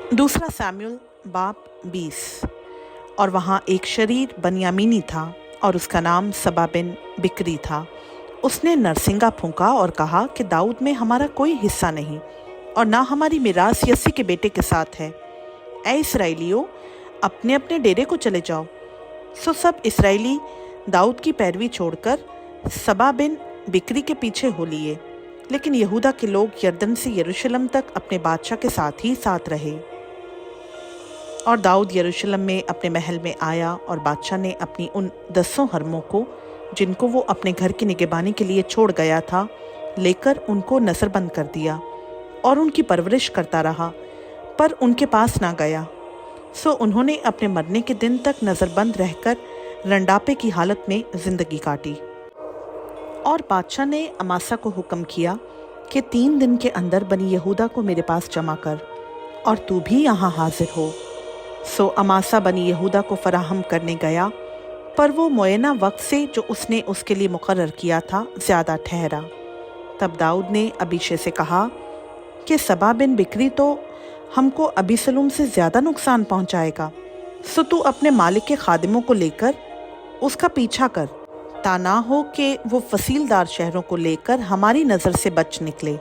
दूसरा सैमुएल बाब 20। और वहाँ एक शरीर बनियामीनी था और उसका नाम सबा बिन बिक्री था। उसने नरसिंगा फूंका और कहा कि दाऊद में हमारा कोई हिस्सा नहीं और ना हमारी मिरास यस्सी के बेटे के साथ है। ऐ इसराइलियों, अपने अपने डेरे को चले जाओ। सो सब इसराइली दाऊद की पैरवी छोड़कर सबा बिन बिक्री के पीछे हो लिए, लेकिन यहूदा के लोग यरदन से यरूशलेम तक अपने बादशाह के साथ ही साथ रहे। और दाऊद यरूशलेम में अपने महल में आया और बादशाह ने अपनी उन 10 हरमों को, जिनको वो अपने घर की निगहबानी के लिए छोड़ गया था, लेकर उनको नजरबंद कर दिया और उनकी परवरिश करता रहा, पर उनके पास ना गया। सो उन्होंने अपने मरने के दिन तक नजरबंद रहकर रंडापे की हालत में जिंदगी काटी। और बादशाह ने अमासा को हुक्म किया कि 3 दिन के अंदर बनी यहूदा को मेरे पास जमा कर और तू भी यहाँ हाजिर हो। सो अमासा बनी यहूदा को फराहम करने गया, पर वो मुयना वक्त से जो उसने उसके लिए मुकर्रर किया था ज़्यादा ठहरा। तब दाऊद ने अबीशे से कहा कि सबा बिन बिक्री तो हमको अबीसलूम से ज़्यादा नुकसान पहुंचाएगा, सो तू अपने मालिक के खादिमों को लेकर उसका पीछा कर, ता ना हो कि वो फसीलदार शहरों को लेकर हमारी नज़र से बच निकले।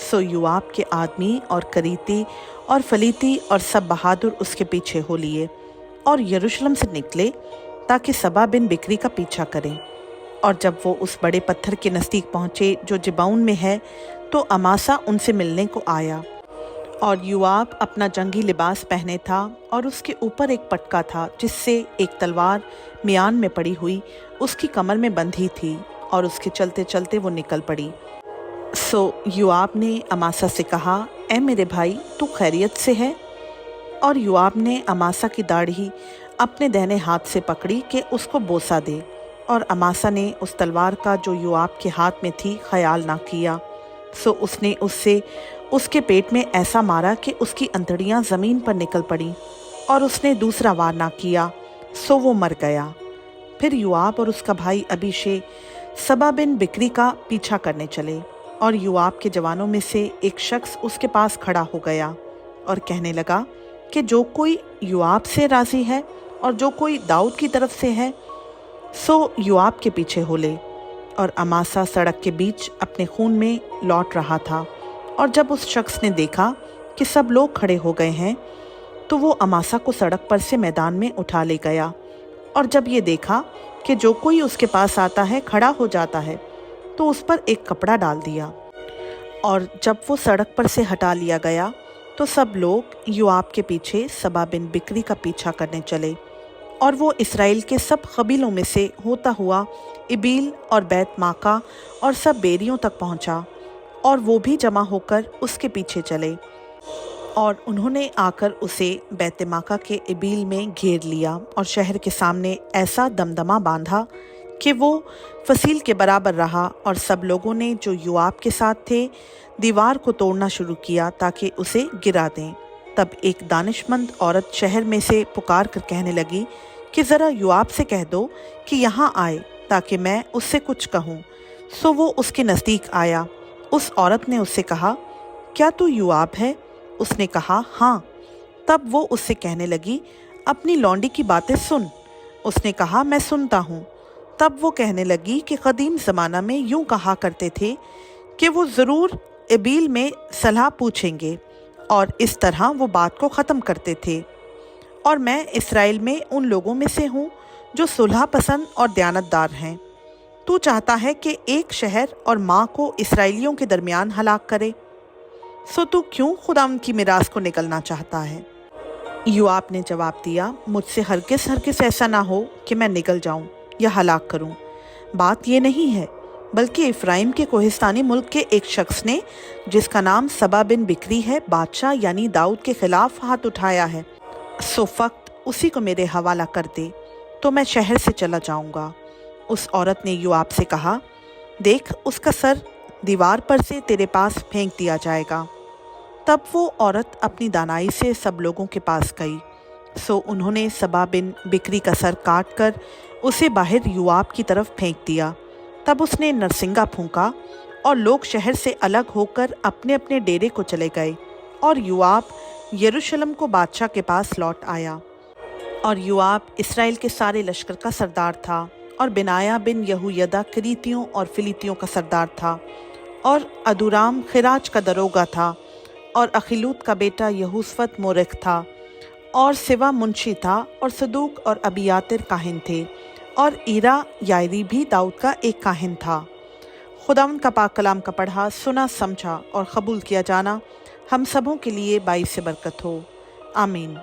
सो युआब के आदमी और करीती और फलीती और सब बहादुर उसके पीछे हो लिए और यरूशलेम से निकले ताकि सबा बिन बिक्री का पीछा करें। और जब वो उस बड़े पत्थर के नज़दीक पहुँचे जो जिबाउन में है, तो अमासा उनसे मिलने को आया। और युआब अपना जंगी लिबास पहने था और उसके ऊपर एक पटका था जिससे एक तलवार मियान में पड़ी हुई उसकी कमर में बंधी थी, और उसके चलते चलते वो निकल पड़ी। सो युआब ने अमासा से कहा, ए मेरे भाई, तू खैरियत से है? और युआब ने अमासा की दाढ़ी अपने दाहिने हाथ से पकड़ी कि उसको बोसा दे, और अमासा ने उस तलवार का जो युआब के हाथ में थी ख्याल ना किया। सो उसने उससे उसके पेट में ऐसा मारा कि उसकी अंतड़ियाँ ज़मीन पर निकल पड़ी, और उसने दूसरा वार ना किया, सो वो मर गया। फिर युआब और उसका भाई अबीशे सबा बिन बिक्री का पीछा करने चले, और युआब के जवानों में से एक शख्स उसके पास खड़ा हो गया और कहने लगा कि जो कोई युआब से राज़ी है और जो कोई दाऊद की तरफ से है, सो युआब के पीछे हो ले। और अमासा सड़क के बीच अपने खून में लौट रहा था, और जब उस शख्स ने देखा कि सब लोग खड़े हो गए हैं, तो वो अमासा को सड़क पर से मैदान में उठा ले गया। और जब ये देखा कि जो कोई उसके पास आता है खड़ा हो जाता है, तो उस पर एक कपड़ा डाल दिया। और जब वो सड़क पर से हटा लिया गया, तो सब लोग युआब के पीछे सबा बिन बिक्री का पीछा करने चले। और वो इसराइल के सब कबीलों में से होता हुआ इबील और बैत माका और सब बेरियों तक पहुंचा, और वो भी जमा होकर उसके पीछे चले। और उन्होंने आकर उसे बैत माका के इबील में घेर लिया और शहर के सामने ऐसा दमदमा बांधा कि वो फसील के बराबर रहा। और सब लोगों ने जो युआब के साथ थे दीवार को तोड़ना शुरू किया ताकि उसे गिरा दें। तब एक दानिशमंद औरत शहर में से पुकार कर कहने लगी कि ज़रा युआब से कह दो कि यहाँ आए ताकि मैं उससे कुछ कहूँ। सो वो उसके नज़दीक आया। उस औरत ने उससे कहा, क्या तू युआब है? उसने कहा, हाँ। तब वो उससे कहने लगी, अपनी लौंडी की बातें सुन। उसने कहा, मैं सुनता हूँ। तब वो कहने लगी कि कदीम ज़माना में यूँ कहा करते थे कि वो ज़रूर एबील में सलाह पूछेंगे, और इस तरह वो बात को ख़त्म करते थे। और मैं इसराइल में उन लोगों में से हूँ जो सुलह पसंद और दयानतदार हैं। तू चाहता है कि एक शहर और माँ को इसराइलियों के दरमियान हलाक करे, सो तू क्यों खुदावंद की मिरास को निकलना चाहता है? युआब ने जवाब दिया, मुझसे हरगिज़ ऐसा ना हो कि मैं निकल जाऊँ या हलाक करूँ। बात ये नहीं है, बल्कि इफ्राइम के कोहिस्तानी मुल्क के एक शख्स ने, जिसका नाम सबा बिन बिक्री है, बादशाह यानी दाऊद के खिलाफ हाथ उठाया है। सो फक्त उसी को मेरे हवाला कर दे तो मैं शहर से चला जाऊंगा। उस औरत ने युआब से कहा, देख, उसका सर दीवार पर से तेरे पास फेंक दिया जाएगा। तब वो औरत अपनी दानाई से सब लोगों के पास गई। सो उन्होंने सबा बिन बिक्री का सर काट कर उसे बाहर युआब की तरफ फेंक दिया। तब उसने नरसिंगा फूंका और लोग शहर से अलग होकर अपने अपने डेरे को चले गए, और युआब यरूशलेम को बादशाह के पास लौट आया। और योआब इसराइल के सारे लश्कर का सरदार था, और बिनाया बिन यहूयदा क्रीतियों और फिलितियों का सरदार था, और अदुराम खिराज का दरोगा था, और अखिलूत का बेटा यहूसफत मोरिख था, और सिवा मुंशी था, और सदूक और अबियातिर काहिन थे, और ईरा यायरी भी दाऊद का एक काहिन था। खुदावंद का पाक कलाम का पढ़ा, सुना, समझा और कबूल किया जाना हम सबों के लिए बाइस बरकत हो। आमीन।